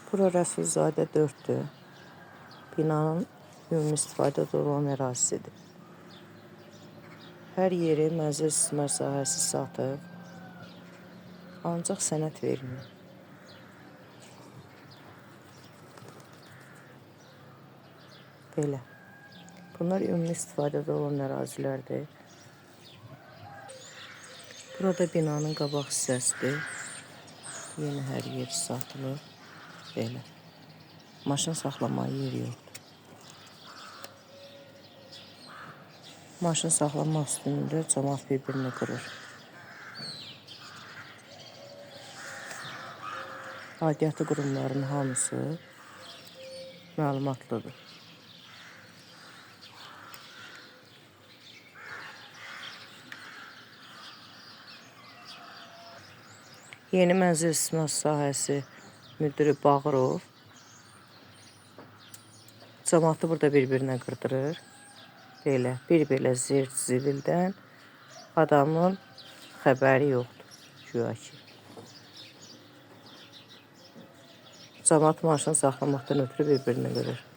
Bura Rəsulzadə 4-dür. Binanın ümumi istifadədə olan ərazisidir. Hər yeri mənzil istismar sahəsi satıb, ancaq sənəd vermir. Belə. Bunlar ümumi istifadədə olan ərazilərdir. Burada binanın qabaq hissəsidir. Yeni hər yeri satılır. Belə. Maşın saxlamağa yeri yoxdur. Maşın saxlamaq üstündə cəmaət bir-birini qırır. Aidiyyatı qurumların hamısı məlumatlıdır. Yeni mənzil istismar sahəsi müdiri Bağırov cəmaatı burada bir-birinə qırdırır. Belə, bir-belə zibildən adamın xəbəri yoxdur. Güya ki. Cəmaat maşın saxlamaqdan ötürü bir-birini qırır.